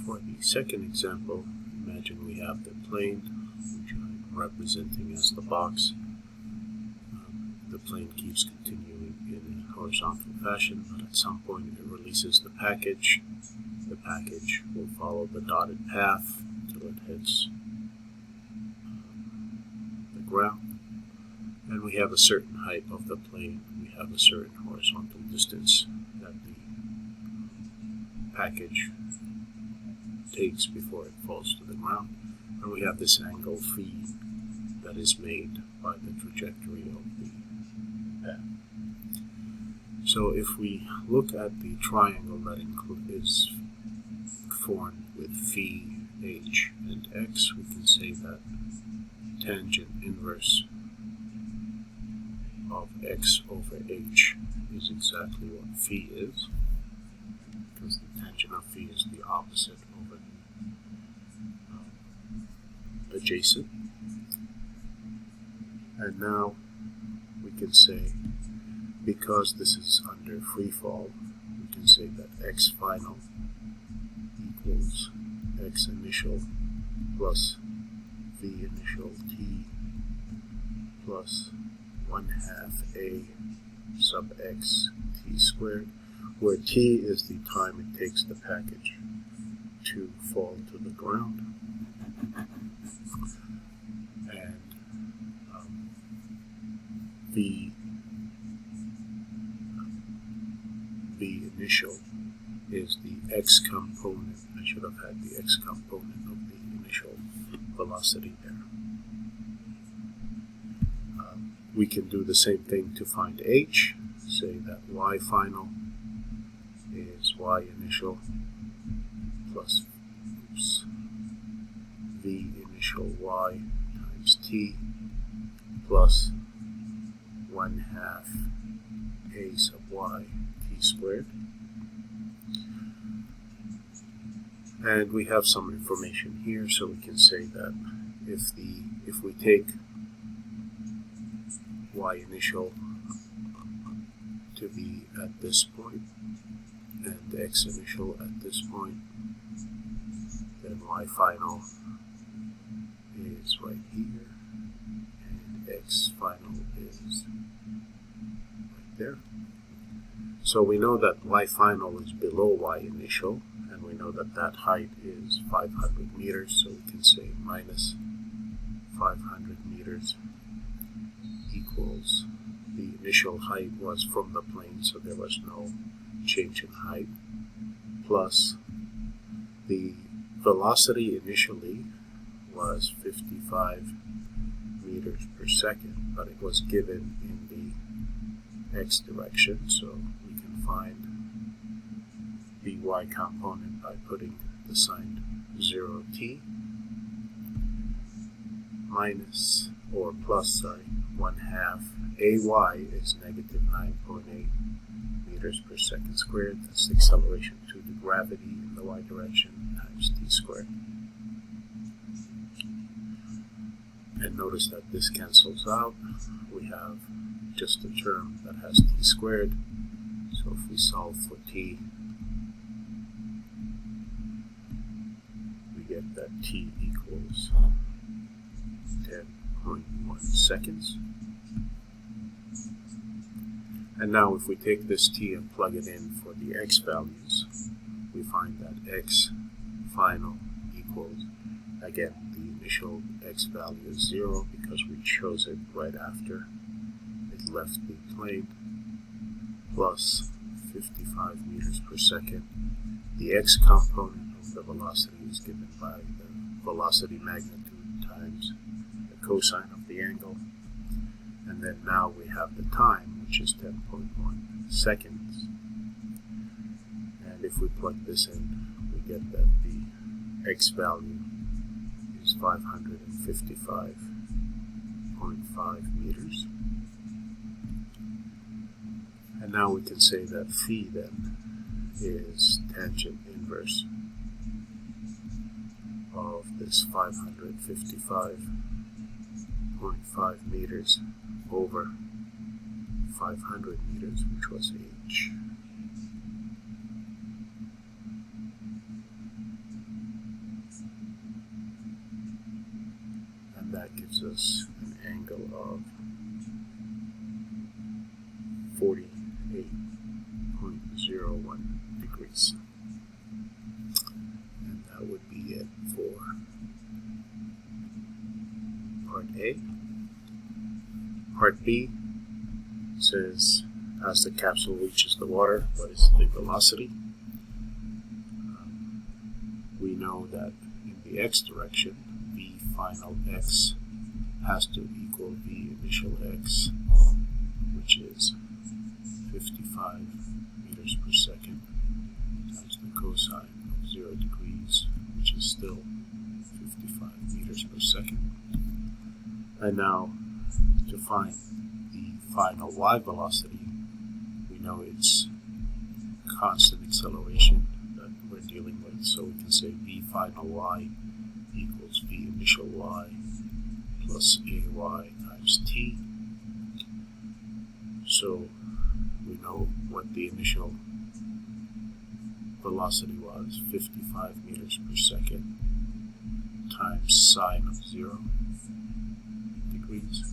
For the second example, imagine we have the plane, which I'm representing as the box. The plane keeps continuing in a horizontal fashion, but at some point it releases the package. The package will follow the dotted path until it hits the ground. And we have a certain height of the plane. We have a certain horizontal distance that the package takes before it falls to the ground. And we have this angle phi that is made by the trajectory of the path. So if we look at the triangle that is formed with phi, h, and x, we can say that tangent inverse of x over h is exactly what phi is, because the tangent of phi is the opposite over the adjacent. And now we can say, because this is under free fall, we can say that x final equals x initial plus v initial t plus 1/2 a sub x t squared, where t is the time it takes the package to fall to the ground, and v initial is the x component. I should have had the x component of the initial velocity there. We can do the same thing to find h. Say that y final is y initial plus v initial y times t plus 1/2 a sub y t squared. And we have some information here, so we can say that if we take y initial to be at this point and x initial at this point, then y final is right here and x final is right there. So we know that y final is below y initial, and we know that that height is 500 meters, so we can say minus 500 meters equals the initial height was from the plane, so there was no change in height, plus the velocity initially was 55 meters per second, but it was given in the x direction, so we can find the y component by putting the sign 0t minus, or plus, 1/2 ay is negative 9.8 meters per second squared. That's the acceleration to the gravity in the y direction times t squared. And notice that this cancels out. We have just a term that has t squared. So if we solve for t, we get that t equals 10.1 seconds. And now if we take this t and plug it in for the x values, we find that x final equals, again, the initial x value is 0 because we chose it right after it left the plane, plus 55 meters per second. The x component of the velocity is given by the velocity magnitude times the cosine of the angle. And then now we have the time, which is 10.1 seconds. And if we plug this in, we get that the x value is 555.5 meters. And now we can say that phi then is tangent inverse of this 555.5 meters over 500 meters, which was h. gives us an angle of 48.01 degrees. And that would be it for part A. Part B says, as the capsule reaches the water, what is the velocity? We know that in the x direction, v final x has to equal v initial x, which is 55 meters per second times the cosine of 0 degrees, which is still 55 meters per second. And now, to find the final y velocity, we know it's constant acceleration that we're dealing with, so we can say v final y equals v initial y plus ay times t. So we know what the initial velocity was, 55 meters per second times sine of 0 degrees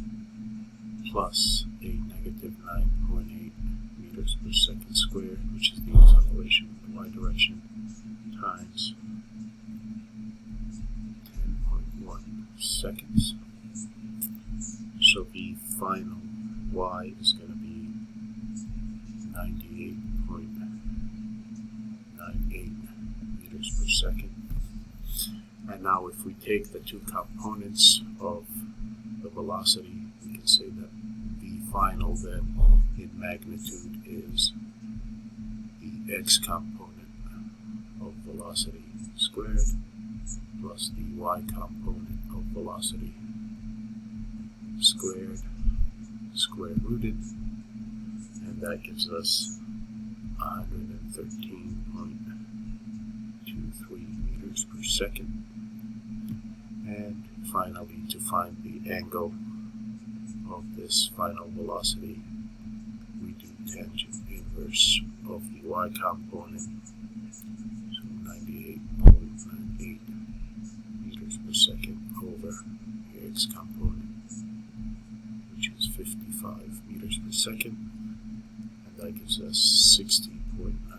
plus a negative 9.8 meters per second squared, which is the acceleration in the y direction, times 10.1 seconds. So the final y is going to be 98.98 meters per second. And now if we take the two components of the velocity, we can say that the final then in magnitude is the x component of velocity squared plus the y component of velocity squared, square rooted, and that gives us 113.23 meters per second. And finally, to find the angle of this final velocity, we do tangent inverse of the y component, so 98.98 meters per second over the x component, which is 55 meters per second, and that gives us 60.9